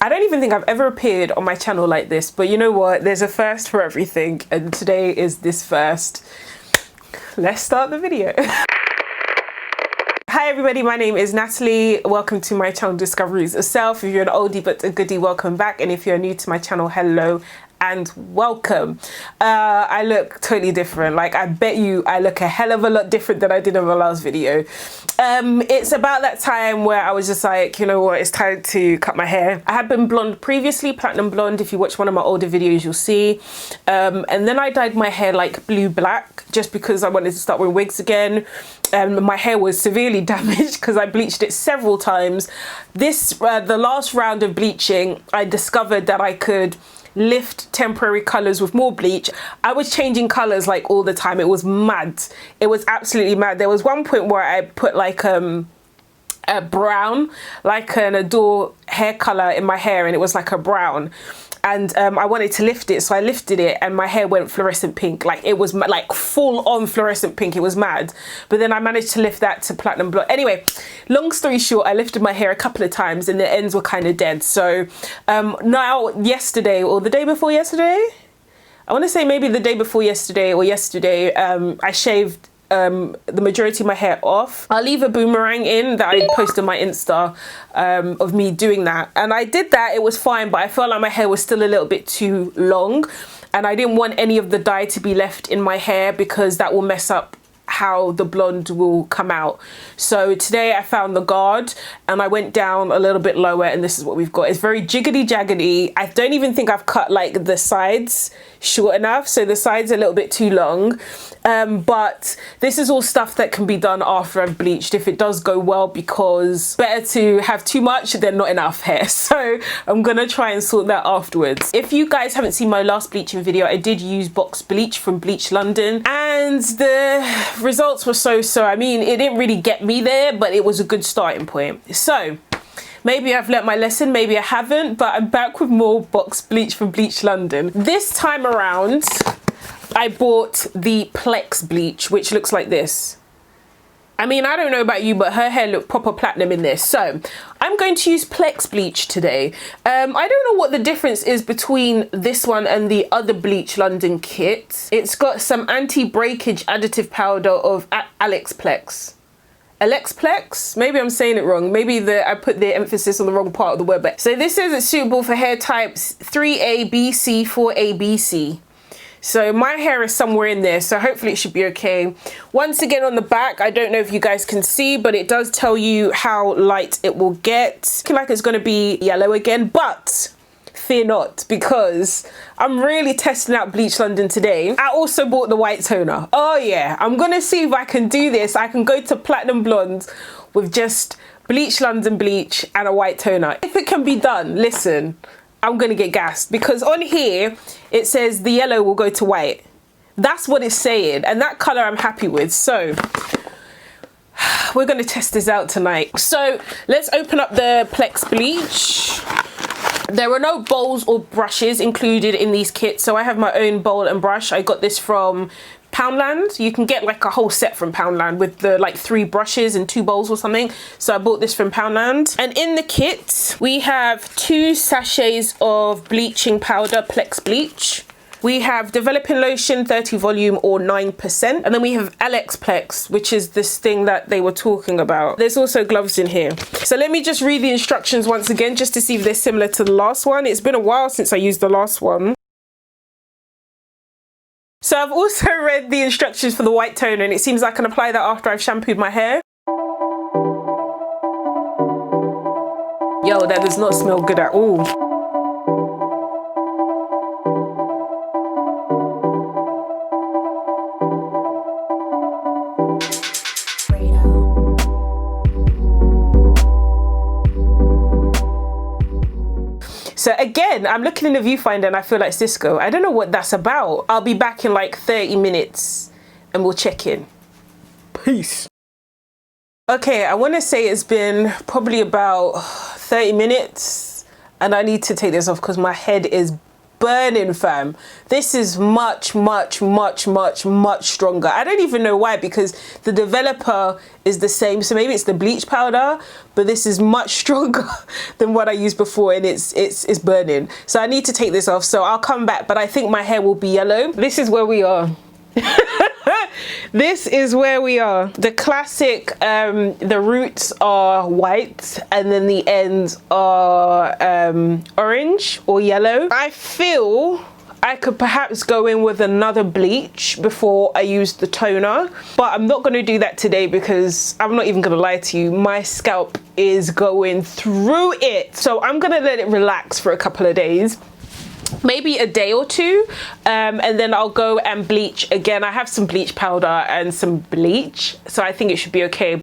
I don't even think I've ever appeared on my channel like this, but you know what? There's a first for everything, and today is this first. Let's start the video. Hi everybody, my name is Natalie. Welcome to my channel Discoveries of Self. If you're an oldie but a goodie, welcome back. And if you're new to my channel, hello and welcome. I look totally different. Like, I bet you I look a hell of a lot different than I did in my last video. It's about that time where I was just like, you know what, it's time to cut my hair. I had been blonde previously, platinum blonde. If you watch one of my older videos, you'll see. And then I dyed my hair like blue black just because I wanted to start wearing wigs again. My hair was severely damaged because I bleached it several times. The last round of bleaching, I discovered that I could lift temporary colors with more bleach. I was changing colors like all the time. It was mad. It was absolutely mad. There was one point where I put like a brown, like an Adore hair color in my hair, and it was like a brown, and I wanted to lift it, so I lifted it and my hair went fluorescent pink. Like, it was like full on fluorescent pink. It was mad. But then I managed to lift that to platinum blonde. Anyway, long story short, I lifted my hair a couple of times and the ends were kind of dead. So now yesterday, or the day before yesterday, I want to say maybe the day before yesterday or yesterday, I shaved the majority of my hair off. I'll leave a boomerang in that I posted on my Insta of me doing that, and I did that. It was fine, but I felt like my hair was still a little bit too long, and I didn't want any of the dye to be left in my hair because that will mess up how the blonde will come out. So today I found the guard and I went down a little bit lower, and this is what we've got. It's very jiggity jaggedy. I don't even think I've cut like the sides short enough, so the sides are a little bit too long. But this is all stuff that can be done after I've bleached if it does go well, because better to have too much than not enough hair. So I'm gonna try and sort that afterwards. If you guys haven't seen my last bleaching video, I did use box bleach from Bleach London, and the results were so-so. I mean, it didn't really get me there, but it was a good starting point. So maybe I've learnt my lesson, maybe I haven't, but I'm back with more box bleach from Bleach London. This time around, I bought the Plex Bleach, which looks like this. I mean, I don't know about you, but her hair looked proper platinum in this. So I'm going to use Plex Bleach today. I don't know what the difference is between this one and the other Bleach London kit. It's got some anti-breakage additive powder of Plex. Plex? Maybe I'm saying it wrong. Maybe I put the emphasis on the wrong part of the word. But so this says it's suitable for hair types 3A, BC, 4A, BC. So my hair is somewhere in there, so hopefully it should be okay. Once again, on the back, I don't know if you guys can see, but it does tell you how light it will get. Looking like it's going to be yellow again, but fear not, because I'm really testing out Bleach London today. I also bought the white toner. Oh yeah, I'm going to see if I can do this. I can go to platinum blonde with just Bleach London bleach and a white toner. If it can be done, listen, I'm gonna get gassed, because on here it says the yellow will go to white. That's what it's saying, and that color I'm happy with. So we're gonna test this out tonight. So let's open up the Plex Bleach. There are no bowls or brushes included in these kits, so I have my own bowl and brush. I got this from Poundland. You can get like a whole set from Poundland with the like 3 brushes and 2 bowls or something. So I bought this from Poundland. And in the kit, we have 2 sachets of bleaching powder, Plex Bleach. We have Developing Lotion 30 volume or 9%. And then we have Plex, which is this thing that they were talking about. There's also gloves in here. So let me just read the instructions once again, just to see if they're similar to the last one. It's been a while since I used the last one. So I've also read the instructions for the white toner, and it seems I can apply that after I've shampooed my hair. Yo, that does not smell good at all. So again, I'm looking in the viewfinder and I feel like Cisco. I don't know what that's about. I'll be back in like 30 minutes and we'll check in. Peace. Okay, I want to say it's been probably about 30 minutes and I need to take this off because my head is burning, fam. This is much stronger. I don't even know why, because the developer is the same, so maybe it's the bleach powder, but this is much stronger than what I used before, and it's burning. So I need to take this off, so I'll come back, but I think my hair will be yellow. This is where we are. This is where we are. The classic, the roots are white and then the ends are orange or yellow. I feel I could perhaps go in with another bleach before I use the toner, but I'm not going to do that today because I'm not even going to lie to you, my scalp is going through it. So I'm going to let it relax for a couple of days, maybe a day or two, and then I'll go and bleach again. I have some bleach powder and some bleach, so I think it should be okay.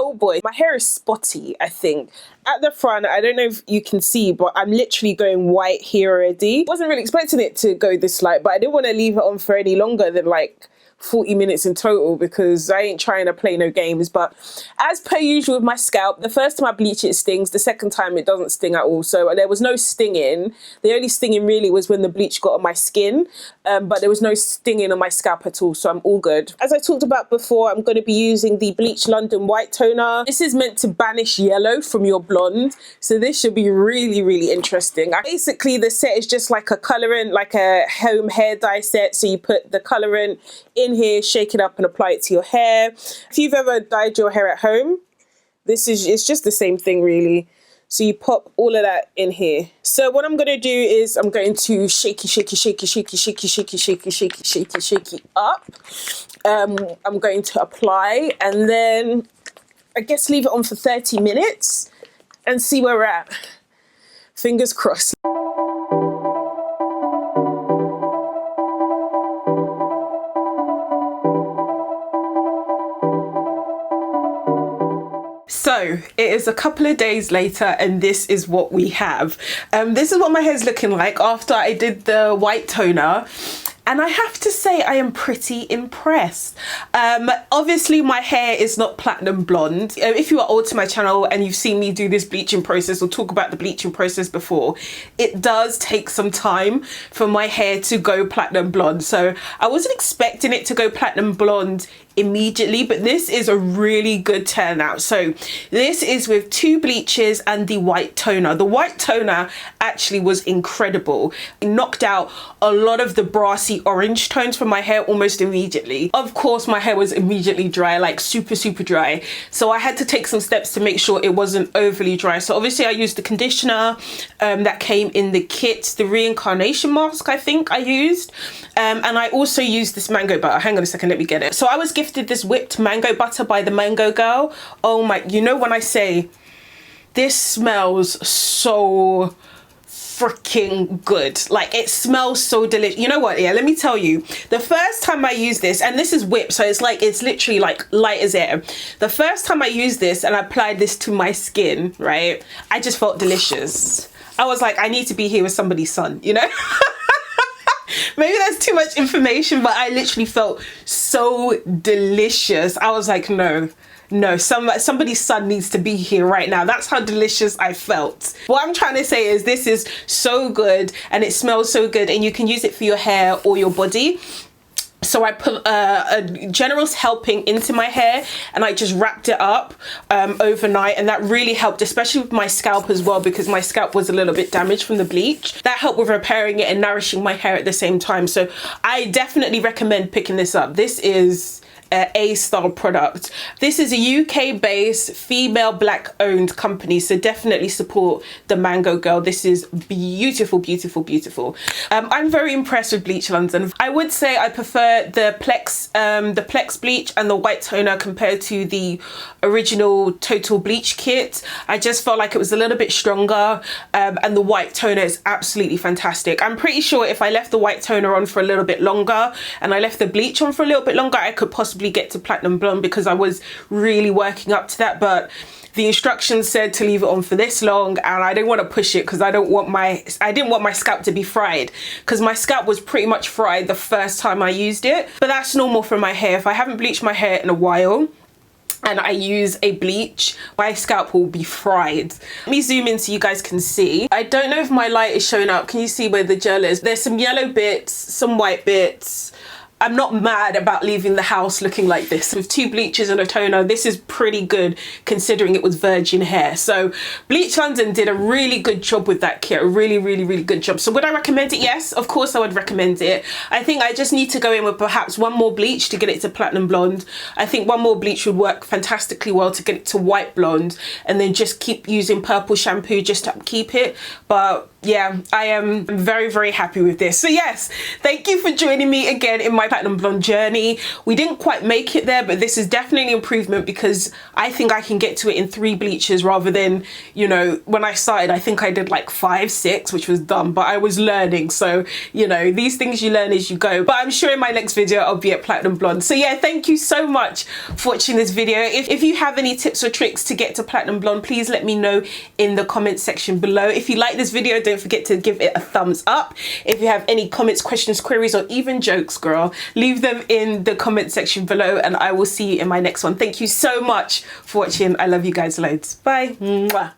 Oh boy, my hair is spotty, I think. At the front, I don't know if you can see, but I'm literally going white here already. Wasn't really expecting it to go this light, but I didn't want to leave it on for any longer than like 40 minutes in total because I ain't trying to play no games. But as per usual with my scalp, the first time I bleach it stings, the second time it doesn't sting at all. So there was no stinging. The only stinging really was when the bleach got on my skin, but there was no stinging on my scalp at all, so I'm all good. As I talked about before, I'm going to be using the Bleach London white toner. This is meant to banish yellow from your blonde, so this should be really interesting. Basically, the set is just like a colorant, like a home hair dye set. So you put the colorant in here, shake it up and apply it to your hair. If you've ever dyed your hair at home, it's just the same thing really. So you pop all of that in here. So what I'm going to do is I'm going to shake up. I'm going to apply and then I guess leave it on for 30 minutes and see where we're at. Fingers crossed. So it is a couple of days later and this is what we have. This is what my hair's looking like after I did the white toner. And I have to say I am pretty impressed. Obviously my hair is not platinum blonde. If you are old to my channel and you've seen me do this bleaching process or talk about the bleaching process before, it does take some time for my hair to go platinum blonde. So I wasn't expecting it to go platinum blonde immediately, but this is a really good turnout. So this is with 2 bleaches and the white toner. The white toner actually was incredible. It knocked out a lot of the brassy orange tones from my hair almost immediately. Of course my hair was immediately dry, like super dry, so I had to take some steps to make sure it wasn't overly dry. So obviously I used the conditioner that came in the kit, the reincarnation mask I think I used, and I also used this mango butter. Hang on a second, let me get it. So I was gifted this whipped mango butter by the Mango Girl. Oh my, you know when I say this smells so freaking good, like it smells so delicious. You know what, yeah, let me tell you, the first time I used this, and this is whipped, so it's like, it's literally like light as air. The first time I used this and I applied this to my skin, right, I just felt delicious. I was like, I need to be here with somebody's son, you know. Maybe that's too much information, but I literally felt so delicious. I was like, no, somebody's son needs to be here right now. That's how delicious I felt. What I'm trying to say is this is so good and it smells so good, and you can use it for your hair or your body. So I put a generous helping into my hair and I just wrapped it up overnight, and that really helped, especially with my scalp as well, because my scalp was a little bit damaged from the bleach. That helped with repairing it and nourishing my hair at the same time. So I definitely recommend picking this up. This is A-style product. This is a UK based female black owned company, so definitely support the Mango Girl. This is beautiful. I'm very impressed with Bleach London. I would say I prefer the Plex Bleach and the white toner compared to the original Total Bleach kit. I just felt like it was a little bit stronger, and the white toner is absolutely fantastic. I'm pretty sure if I left the white toner on for a little bit longer and I left the bleach on for a little bit longer, I could possibly possibly get to platinum blonde because I was really working up to that, but the instructions said to leave it on for this long, and I didn't want to push it because I didn't want my scalp to be fried, because my scalp was pretty much fried the first time I used it. But that's normal for my hair. If I haven't bleached my hair in a while and I use a bleach, my scalp will be fried. Let me zoom in so you guys can see. I don't know if my light is showing up. Can you see where the gel is? There's some yellow bits, some white bits. I'm not mad about leaving the house looking like this. With 2 bleaches and a toner, this is pretty good considering it was virgin hair. So Bleach London did a really good job with that kit, a really, really, really good job. So would I recommend it? Yes, of course I would recommend it. I think I just need to go in with perhaps one more bleach to get it to platinum blonde. I think one more bleach would work fantastically well to get it to white blonde, and then just keep using purple shampoo just to keep it. But yeah, I am very, very happy with this. So yes, thank you for joining me again in my platinum blonde journey. We didn't quite make it there, but this is definitely an improvement because I think I can get to it in 3 bleaches rather than, you know, when I started, I think I did like 5, 6, which was dumb, but I was learning. So, you know, these things you learn as you go. But I'm sure in my next video, I'll be at platinum blonde. So yeah, thank you so much for watching this video. If you have any tips or tricks to get to platinum blonde, please let me know in the comment section below. If you like this video, don't forget to give it a thumbs up. If you have any comments, questions, queries, or even jokes, girl, leave them in the comment section below, and I will see you in my next one. Thank you so much for watching. I love you guys loads. Bye. Mwah.